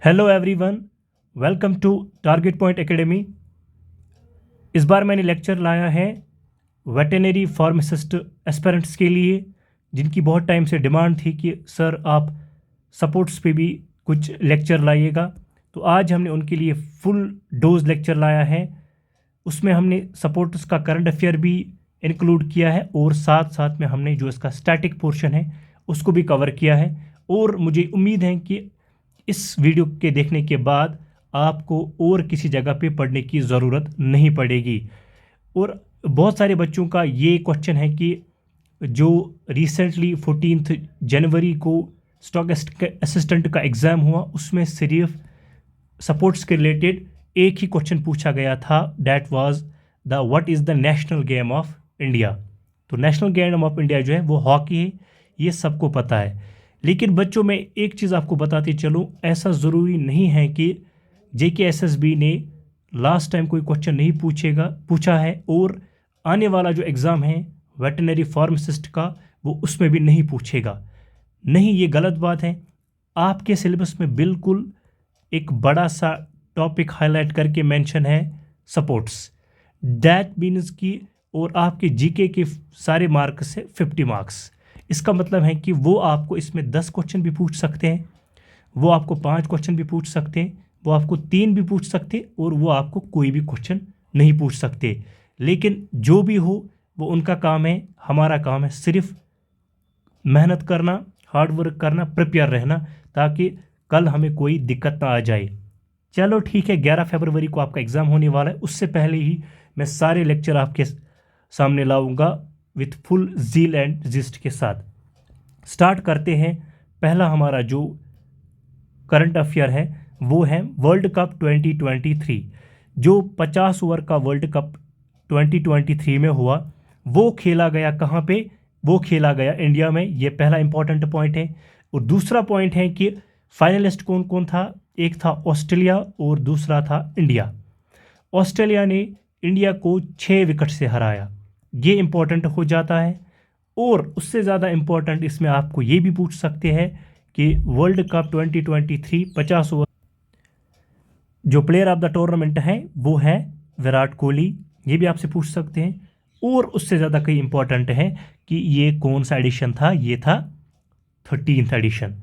Hello everyone, welcome to target point academy. इस बार मैंने लेक्चर लाया है वेटेनरी फार्मासिस्ट एस्पिरेंट्स के लिए, जिनकी बहुत टाइम से डिमांड थी कि सर आप सपोर्ट्स पे भी कुछ लेक्चर लाइएगा। तो आज हमने उनके लिए फुल डोज लेक्चर लाया है। उसमें हमने सपोर्ट्स का करंट अफेयर भी इंक्लूड किया है और साथ साथ में हमने जो इसका स्टैटिक पोर्शन है उसको भी कवर किया है। और मुझे उम्मीद है कि इस वीडियो के देखने के बाद आपको और किसी जगह पे पढ़ने की ज़रूरत नहीं पड़ेगी। और बहुत सारे बच्चों का ये क्वेश्चन है कि जो रिसेंटली 14 जनवरी को स्टॉक असिस्टेंट का एग्ज़ाम हुआ, उसमें सिर्फ सपोर्ट्स के रिलेटेड एक ही क्वेश्चन पूछा गया था, that was the what is the national game of India. तो नेशनल गेम ऑफ इंडिया जो है वो हॉकी है, ये सबको पता है। लेकिन बच्चों में एक चीज़ आपको बताते चलूँ, ऐसा ज़रूरी नहीं है कि JKSSB ने लास्ट टाइम कोई क्वेश्चन नहीं पूछा है और आने वाला जो एग्ज़ाम है वेटनरी फार्मासिस्ट का वो उसमें भी नहीं पूछेगा। नहीं, ये गलत बात है। आपके सिलेबस में बिल्कुल एक बड़ा सा टॉपिक हाईलाइट करके मेंशन है सपोर्ट्स, दैट मीन्स कि और आपके जीके के सारे मार्क्स से 50 मार्क्स। इसका मतलब है कि वो आपको इसमें 10 क्वेश्चन भी पूछ सकते हैं, वो आपको 5 क्वेश्चन भी पूछ सकते हैं, वो आपको 3 भी पूछ सकते हैं और वो आपको कोई भी क्वेश्चन नहीं पूछ सकते। लेकिन जो भी हो वो उनका काम है, हमारा काम है सिर्फ मेहनत करना, हार्ड वर्क करना, प्रिपेयर रहना, ताकि कल हमें कोई दिक्कत ना आ जाए। चलो ठीक है, 11 फरवरी को आपका एग्ज़ाम होने वाला है, उससे पहले ही मैं सारे लेक्चर आपके सामने लाऊंगा with full zeal and gist के साथ। स्टार्ट करते हैं। पहला हमारा जो करंट अफेयर है वो है वर्ल्ड कप 2023। जो 50 ओवर का वर्ल्ड कप 2023 में हुआ वो खेला गया कहाँ पे? वो खेला गया इंडिया में। ये पहला इंपॉर्टेंट पॉइंट है। और दूसरा पॉइंट है कि फाइनलिस्ट कौन कौन था? एक था ऑस्ट्रेलिया और दूसरा था इंडिया। ऑस्ट्रेलिया ने इंडिया को 6 विकेट से हराया, ये इंपॉर्टेंट हो जाता है। और उससे ज़्यादा इंपॉर्टेंट इसमें आपको ये भी पूछ सकते हैं कि वर्ल्ड कप 2023 50 ओवर जो प्लेयर ऑफ द टूर्नामेंट है वो है विराट कोहली, ये भी आपसे पूछ सकते हैं। और उससे ज़्यादा कई इंपॉर्टेंट है कि ये कौन सा एडिशन था? ये था 13th एडिशन।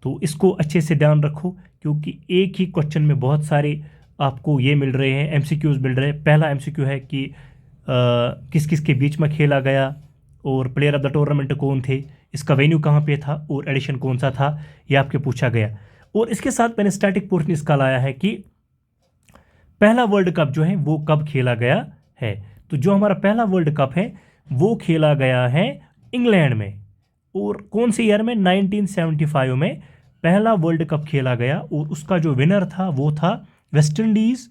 तो इसको अच्छे से ध्यान रखो, क्योंकि एक ही क्वेश्चन में बहुत सारे आपको ये मिल रहे हैं, MCQs मिल रहे हैं। पहला MCQ है कि किस किस के बीच में खेला गया और प्लेयर ऑफ द टूर्नामेंट कौन थे, इसका वेन्यू कहाँ पे था और एडिशन कौन सा था, ये आपके पूछा गया। और इसके साथ मैंने स्टैटिक पोर्शन इसका लाया है कि पहला वर्ल्ड कप जो है वो कब खेला गया है। तो जो हमारा पहला वर्ल्ड कप है वो खेला गया है इंग्लैंड में। और कौन से ईयर में? 1975 में पहला वर्ल्ड कप खेला गया और उसका जो विनर था वो था वेस्ट इंडीज़।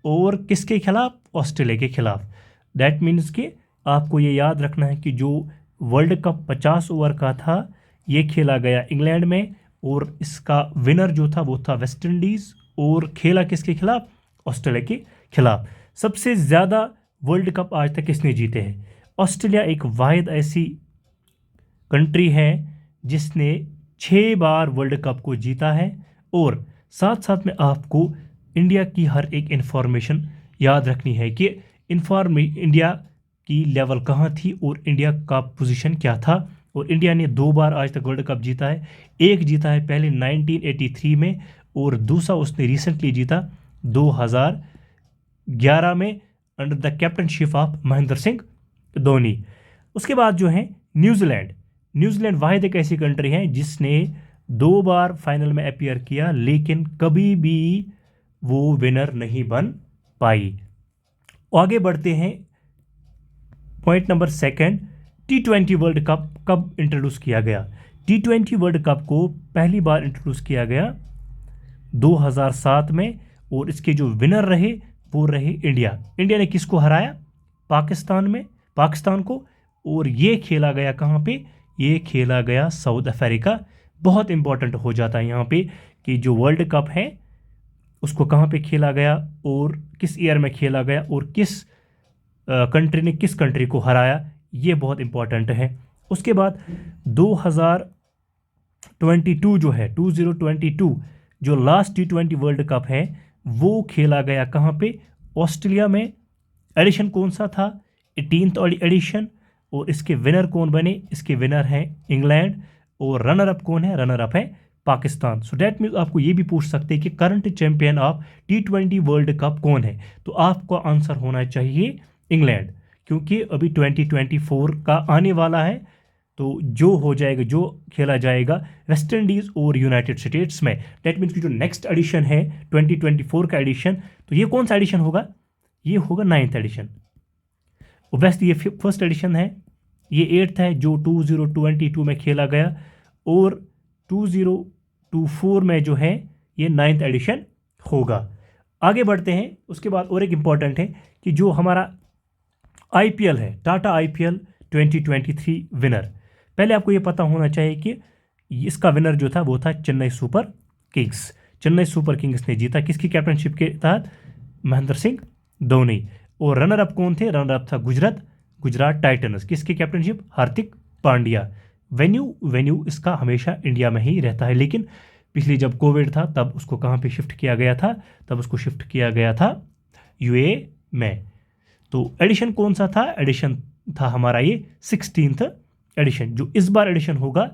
और किसके खिलाफ? ऑस्ट्रेलिया के खिलाफ। दैट मीन्स कि आपको ये याद रखना है कि जो वर्ल्ड कप 50 ओवर का था ये खेला गया इंग्लैंड में और इसका विनर जो था वो था वेस्ट इंडीज़। और खेला किसके खिलाफ? ऑस्ट्रेलिया के खिलाफ। सबसे ज़्यादा वर्ल्ड कप आज तक किसने जीते हैं? ऑस्ट्रेलिया एक वाहिद ऐसी कंट्री है जिसने 6 बार वर्ल्ड कप को जीता है। और साथ साथ में आपको इंडिया की हर एक इन्फॉर्मेशन याद रखनी है कि इंडिया की लेवल कहाँ थी और इंडिया का पोजीशन क्या था। और इंडिया ने 2 बार आज तक वर्ल्ड कप जीता है। एक जीता है पहले 1983 में और दूसरा उसने रिसेंटली जीता 2011 में under the captaincy of Mahendra Singh Dhoni. उसके बाद जो है न्यूजीलैंड वाहिद एक ऐसी कंट्री है जिसने 2 बार फाइनल में अपीयर किया लेकिन कभी भी वो विनर नहीं बन पाई। आगे बढ़ते हैं। Point number 2, T20 world cup कब इंट्रोड्यूस किया गया? T20 वर्ल्ड कप को पहली बार इंट्रोड्यूस किया गया 2007 में और इसके जो विनर रहे वो रहे इंडिया। इंडिया ने किसको हराया? पाकिस्तान को। और ये खेला गया कहाँ पे? ये खेला गया साउथ अफ्रीका। बहुत इंपॉर्टेंट हो जाता है यहाँ पे कि जो वर्ल्ड कप है उसको कहाँ पे खेला गया और किस ईयर में खेला गया और किस कंट्री ने किस कंट्री को हराया, ये बहुत इंपॉर्टेंट है। उसके बाद 2022 जो है 2022 जो लास्ट T20 वर्ल्ड कप है वो खेला गया कहाँ पे? ऑस्ट्रेलिया में। एडिशन कौन सा था? 18th addition. और इसके विनर कौन बने? इसके विनर हैं इंग्लैंड। और रनर अप कौन है? रनर अप है पाकिस्तान। सो डैट मीन्स आपको ये भी पूछ सकते हैं कि current champion of T20 world cup कौन है, तो आपका आंसर होना चाहिए इंग्लैंड, क्योंकि अभी 2024 का आने वाला है। तो जो हो जाएगा, जो खेला जाएगा वेस्ट इंडीज़ और यूनाइटेड स्टेट्स में, डैट मीन्स कि जो नेक्स्ट एडिशन है 2024 का एडिशन, तो ये कौन सा एडिशन होगा? ये होगा 9th एडिशन। वैसे ये फर्स्ट एडिशन है, ये 8th है जो 2022 में खेला गया, और 2024 में जो है ये 9th एडिशन होगा। आगे बढ़ते हैं। उसके बाद और एक इम्पॉर्टेंट है कि जो हमारा IPL है, टाटा IPL 2023 विनर, पहले आपको ये पता होना चाहिए कि इसका विनर जो था वो था Chennai super Kings. Chennai super Kings ने जीता, किसकी कैप्टनशिप के तहत? महेंद्र सिंह धोनी। और रनर अप कौन थे? रनर अप था गुजरात टाइटंस, किसकी कैप्टनशिप? हार्दिक पांड्या। वेन्यू इसका हमेशा इंडिया में ही रहता है, लेकिन पिछली जब कोविड था तब उसको कहाँ पे शिफ्ट किया गया था? तब उसको शिफ्ट किया गया था UAE में। तो एडिशन कौन सा था? एडिशन था हमारा ये 16th एडिशन। जो इस बार एडिशन होगा,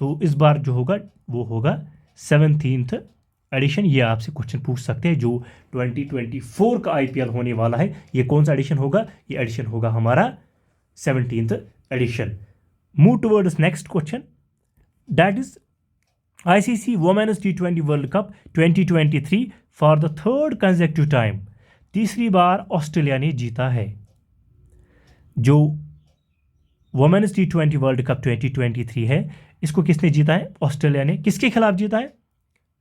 तो इस बार जो होगा वो होगा 17th एडिशन। ये आपसे क्वेश्चन पूछ सकते हैं। जो 2024 का IPL होने वाला है, ये कौन सा एडिशन होगा? ये एडिशन होगा हमारा 17th edition. Move towards next question, that is ICC women's T20 world cup 2023 for the third consecutive time. तीसरी बार ऑस्ट्रेलिया ने जीता है। जो वुमेन्स T20 वर्ल्ड कप 2023 है, इसको किसने जीता है? ऑस्ट्रेलिया ने। किसके खिलाफ जीता है?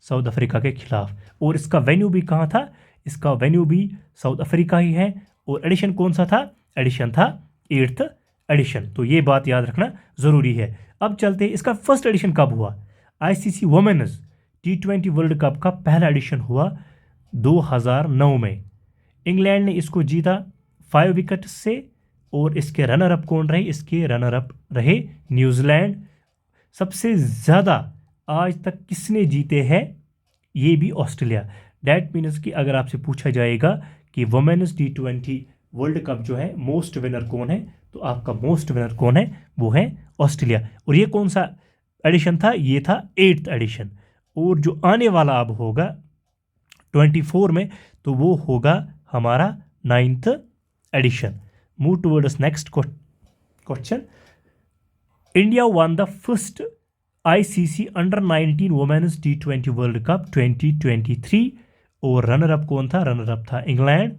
साउथ अफ्रीका के खिलाफ। और इसका वेन्यू भी कहाँ था? इसका वेन्यू भी साउथ अफ्रीका ही है। और एडिशन कौन सा था? एडिशन था 8th एडिशन। तो ये बात याद रखना ज़रूरी है। अब चलते हैं, इसका फर्स्ट एडिशन कब हुआ? ICC women's T20 world cup का पहला एडिशन हुआ 2009 में। इंग्लैंड ने इसको जीता 5 विकेट से। और इसके रनर अप कौन रहे? इसके रनर अप रहे न्यूजीलैंड। सबसे ज़्यादा आज तक किसने जीते हैं? ये भी ऑस्ट्रेलिया। डैट मीन्स कि अगर आपसे पूछा जाएगा कि वुमेन्स T20 वर्ल्ड कप जो है मोस्ट विनर कौन है, तो आपका मोस्ट विनर कौन है? वो है ऑस्ट्रेलिया। और ये कौन सा एडिशन था? ये था 8th एडिशन। और जो आने वाला अब होगा 24 में, तो वो होगा हमारा 9th edition. Move towards next question, India won the first ICC under nineteen women's T20 world cup 2023। और रनर अप कौन था? रनर अप था इंग्लैंड।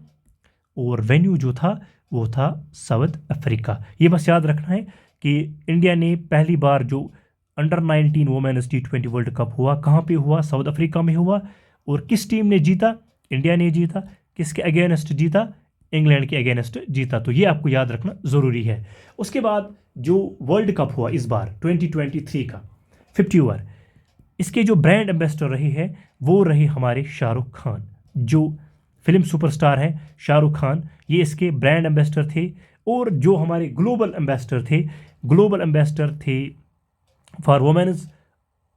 और वेन्यू जो था वो था साउथ अफ्रीका। ये बस याद रखना है कि इंडिया ने पहली बार जो under-19 women's T20 world cup हुआ, कहाँ पे हुआ? साउथ अफ्रीका में हुआ। और किस टीम ने जीता? इंडिया ने जीता। किसके अगेंस्ट जीता? इंग्लैंड के अगेंस्ट जीता। तो ये आपको याद रखना ज़रूरी है। उसके बाद जो वर्ल्ड कप हुआ इस बार 2023 का 50 ओवर, इसके जो ब्रांड एम्बेसडर रहे हैं वो रहे हमारे शाहरुख खान। जो फिल्म सुपरस्टार हैं शाहरुख खान, ये इसके ब्रांड एम्बेसडर थे। और जो हमारे ग्लोबल एम्बेसडर थे for women's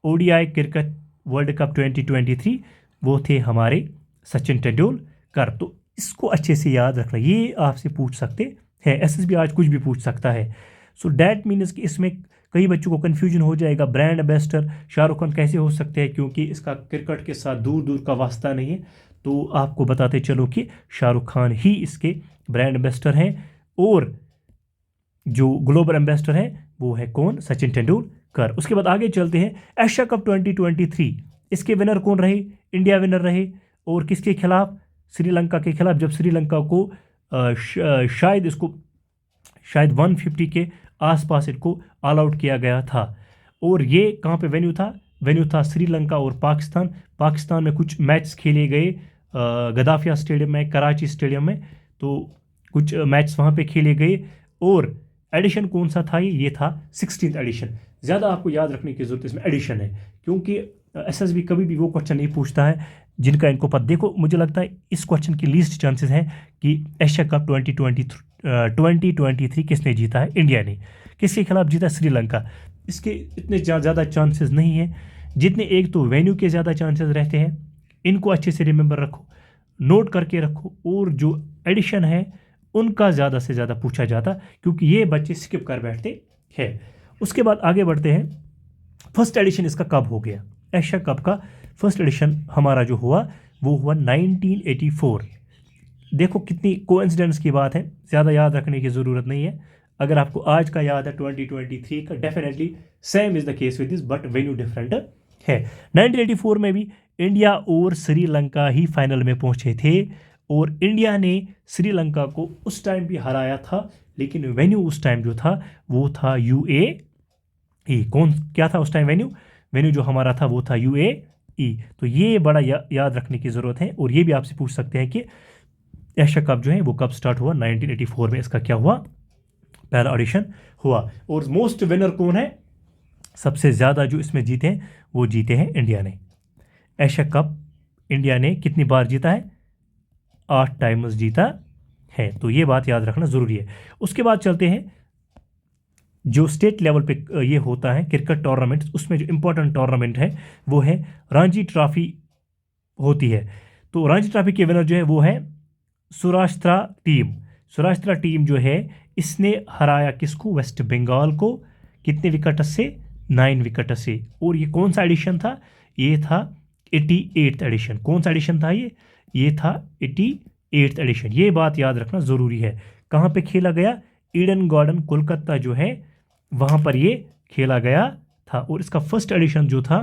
ODI cricket world cup 2023, वो थे हमारे सचिन तेंदुलकर। तो इसको अच्छे से याद रखना, ये आपसे पूछ सकते हैं। SSB आज कुछ भी पूछ सकता है। सो डैट मीन्स कि इसमें कई बच्चों को कन्फ्यूजन हो जाएगा, ब्रांड एम्बेसडर शाहरुख खान कैसे हो सकते हैं, क्योंकि इसका क्रिकेट के साथ दूर दूर का वास्ता नहीं है। तो आपको बताते चलो कि शाहरुख खान ही इसके ब्रांड एम्बेसडर हैं। और जो ग्लोबल एम्बेसडर है वो है कौन? सचिन तेंदुलकर। उसके बाद आगे चलते हैं, एशिया कप 2023, इसके विनर कौन रहे? इंडिया विनर रहे। और किसके खिलाफ? श्रीलंका के खिलाफ। जब श्रीलंका को शायद 150 के आसपास इनको ऑल आउट किया गया था। और ये कहाँ पे वेन्यू था? वेन्यू था श्रीलंका और पाकिस्तान में कुछ मैच खेले गए गदाफिया स्टेडियम में, कराची स्टेडियम में। तो कुछ मैच वहाँ पे खेले गए। और एडिशन कौन सा था? ये था 16th एडिशन। ज़्यादा आपको याद रखने की ज़रूरत इसमें एडिशन है, क्योंकि SSB कभी भी वो क्वेश्चन नहीं पूछता है जिनका इनको पता। देखो, मुझे लगता है इस क्वेश्चन की लीस्ट चांसेस हैं कि एशिया कप 2023 किसने जीता है? इंडिया ने। किसके खिलाफ जीता? श्रीलंका। इसके इतने ज़्यादा चांसेस नहीं है। जितने एक तो वेन्यू के ज़्यादा चांसेस रहते हैं, इनको अच्छे से रिमेंबर रखो, नोट करके रखो, और जो एडिशन है उनका ज़्यादा से ज़्यादा पूछा जाता, क्योंकि ये बच्चे स्किप कर बैठते हैं। उसके बाद आगे बढ़ते हैं, फर्स्ट एडिशन इसका कब हो गया। एशिया कप का फर्स्ट एडिशन हमारा जो हुआ वो हुआ 1984। देखो कितनी कोइंसिडेंस की बात है, ज़्यादा याद रखने की ज़रूरत नहीं है। अगर आपको आज का याद है 2023 का, definitely same is the case with this, but venue different है। 1984 में भी इंडिया और श्रीलंका ही फाइनल में पहुंचे थे, और इंडिया ने श्रीलंका को उस टाइम भी हराया था, लेकिन वेन्यू उस टाइम जो था वो था UAE। कौन क्या था उस टाइम वेन्यू? वेन्यू जो हमारा था वो था UAE। तो ये बड़ा याद रखने की ज़रूरत है। और ये भी आपसे पूछ सकते हैं कि एशिया कप जो है वो कब स्टार्ट हुआ? 1984 में इसका क्या हुआ? पहला ऑडिशन हुआ। और मोस्ट विनर कौन है? सबसे ज़्यादा जो इसमें जीते हैं वो जीते हैं इंडिया ने। एशिया कप इंडिया ने कितनी बार जीता है? 8 टाइम्स जीता है। तो ये बात याद रखना ज़रूरी है। उसके बाद चलते हैं, जो स्टेट लेवल पे ये होता है क्रिकेट टूर्नामेंट, उसमें जो इम्पोर्टेंट टूर्नामेंट है वो है रणजी ट्रॉफी होती है। तो रणजी ट्रॉफी के विनर जो है वो है सौराष्ट्र टीम। सौराष्ट्र टीम जो है इसने हराया किसको? वेस्ट बंगाल को। कितने विकेट से? 9 विकेट से। और ये कौन सा एडिशन था? ये था 88th एडिशन। कौन सा एडिशन था ये था 88th एडिशन। ये बात याद रखना ज़रूरी है। कहाँ पे खेला गया? ईडन गार्डन कोलकाता जो है वहाँ पर ये खेला गया था। और इसका फर्स्ट एडिशन जो था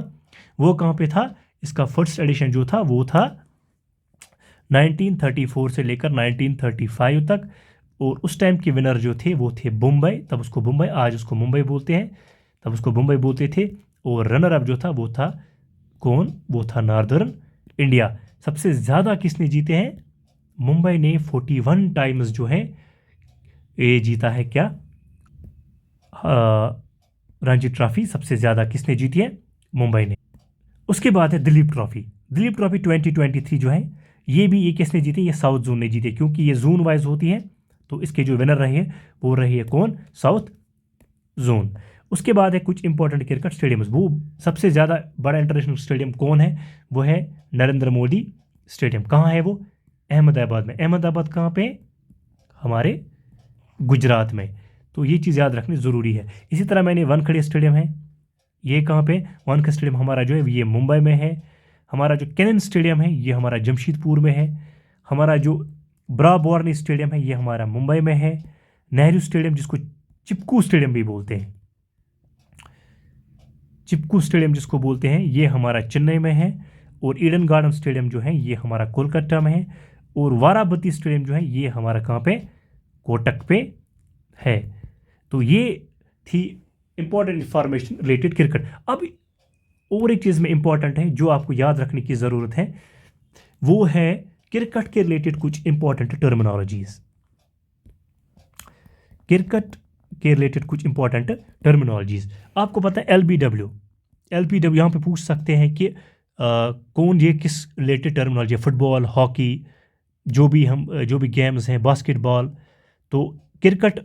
वो कहाँ पे था? इसका फर्स्ट एडिशन जो था वो था 1934 से लेकर 1935 तक। और उस टाइम के विनर जो थे वो थे मुंबई, तब उसको मुंबई, आज उसको मुंबई बोलते हैं, तब उसको मुंबई बोलते थे। और रनर अप जो था वो था कौन? वो था नॉर्दर्न इंडिया। सबसे ज़्यादा किसने जीते हैं? मुंबई ने 41 टाइम्स जो है ये जीता है। क्या? रणजी ट्रॉफी सबसे ज़्यादा किसने जीती है? मुंबई ने। उसके बाद है दिलीप ट्रॉफी। दिलीप ट्रॉफी 2023 जो है ये किसने जीती? ये साउथ जोन ने जीते, क्योंकि ये जोन वाइज होती है। तो इसके जो विनर रहे वो रहे कौन? South zone. उसके बाद है कुछ इंपॉर्टेंट क्रिकेट स्टेडियम्स। वो सबसे ज़्यादा बड़ा इंटरनेशनल स्टेडियम कौन है? वो है नरेंद्र मोदी स्टेडियम। कहाँ है वो? अहमदाबाद में। अहमदाबाद कहाँ पे? हमारे गुजरात में। तो ये चीज़ याद रखनी ज़रूरी है। इसी तरह मैंने वानखेड़े स्टेडियम है, ये कहाँ पे? वानखेड़े स्टेडियम हमारा जो है ये मुंबई में है। हमारा जो कैनन स्टेडियम है ये हमारा जमशेदपुर में है। हमारा जो ब्राबॉर्न स्टेडियम है ये हमारा मुंबई में है। नेहरू स्टेडियम, जिसको चिपकू स्टेडियम भी बोलते हैं, चिपकू स्टेडियम जिसको बोलते हैं, ये हमारा चेन्नई में है। और ईडन गार्डन स्टेडियम जो है ये हमारा कोलकाता में है। और वाराबती स्टेडियम जो है ये हमारा कहाँ पे? कोटक पे है। तो ये थी इंपॉर्टेंट इंफॉर्मेशन रिलेटेड क्रिकेट। अब और एक चीज़ में इंपॉर्टेंट है जो आपको याद रखने की ज़रूरत है, वो है क्रिकेट के रिलेटेड कुछ इंपॉर्टेंट टर्मिनोलॉजीज। क्रिकेट के रिलेटेड कुछ इंपॉर्टेंट टर्मिनोलॉजीज आपको पता है। LBW यहाँ पे पूछ सकते हैं कि कौन ये किस रिलेटेड टर्मिनोलॉजी है? फुटबॉल, हॉकी, जो भी गेम्स हैं, बास्केटबॉल। तो क्रिकेट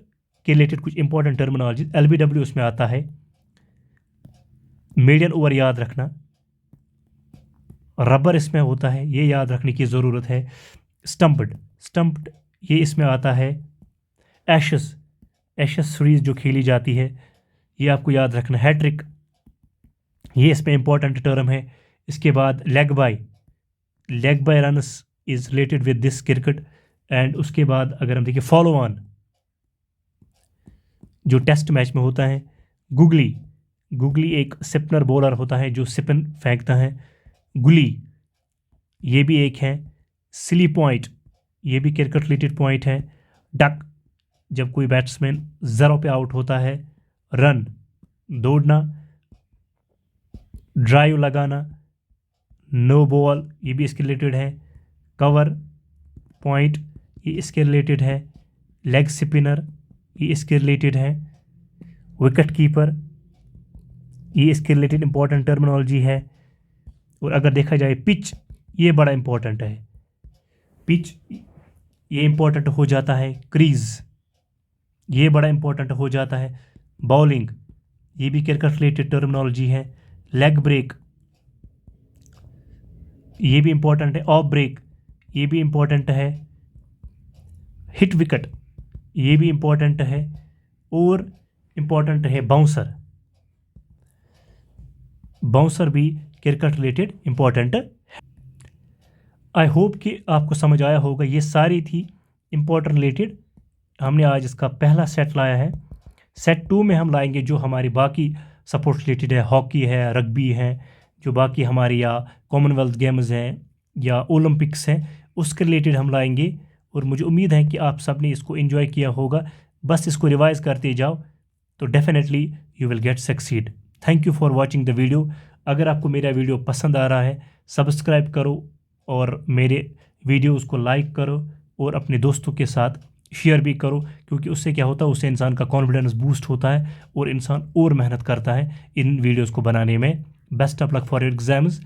के रिलेटेड कुछ इंपॉर्टेंट टर्मिनोलॉजी LBW उसमें आता है। मीडियन ओवर याद रखना, रबर इसमें होता है, ये याद रखने की ज़रूरत है। स्टम्प्ड ये इसमें आता है। एशेस सीरीज जो खेली जाती है ये आपको याद रखना। हैट्रिक ये इसमें इंपॉर्टेंट टर्म है। इसके बाद leg bye runs is related with this cricket. And उसके बाद अगर हम देखिए फॉलो ऑन जो टेस्ट मैच में होता है। गुगली एक स्पिनर बॉलर होता है जो स्पिन फेंकता है। गुली ये भी एक है। सिली पॉइंट ये भी क्रिकेट रिलेटेड पॉइंट है। डक जब कोई बैट्समैन ज़ीरो पे आउट होता है। रन दौड़ना, ड्राइव लगाना। नो बॉल ये भी इसके रिलेटेड है। कवर पॉइंट ये इसके रिलेटेड है। लेग स्पिनर ये इसके रिलेटेड है। विकेट कीपर ये इसके रिलेटेड इंपॉर्टेंट टर्मिनोलॉजी है। और अगर देखा जाए पिच ये बड़ा इंपॉर्टेंट है। पिच ये इंपॉर्टेंट हो जाता है। क्रीज ये बड़ा इंपॉर्टेंट हो जाता है। बॉलिंग ये भी क्रिकेट रिलेटेड टर्मिनोलॉजी है। लेग ब्रेक ये भी इम्पोर्टेंट है। ऑफ ब्रेक ये भी इम्पोर्टेंट है। हिट विकेट ये भी इम्पोर्टेंट है। और इम्पोर्टेंट है बाउंसर। बाउंसर भी क्रिकेट रिलेटेड इम्पोर्टेंट है। आई होप कि आपको समझ आया होगा। ये सारी थी इम्पोर्टेंट रिलेटेड। हमने आज इसका पहला सेट लाया है। सेट 2 में हम लाएंगे जो हमारी बाकी स्पोर्ट्स रिलेटेड है, हॉकी है, रग्बी है, जो बाकी हमारी या कॉमनवेल्थ गेम्स हैं या ओलंपिक्स हैं, उसके रिलेटेड हम लाएंगे। और मुझे उम्मीद है कि आप सब ने इसको एंजॉय किया होगा। बस इसको रिवाइज करते जाओ तो definitely you will get succeed. Thank you for watching the video. अगर आपको मेरा वीडियो पसंद आ रहा है, सब्सक्राइब करो और मेरे वीडियोस को लाइक करो और अपने दोस्तों के साथ शेयर भी करो, क्योंकि उससे क्या होता है, उससे इंसान का कॉन्फिडेंस बूस्ट होता है और इंसान और मेहनत करता है इन वीडियोस को बनाने में। Best of luck for your exams.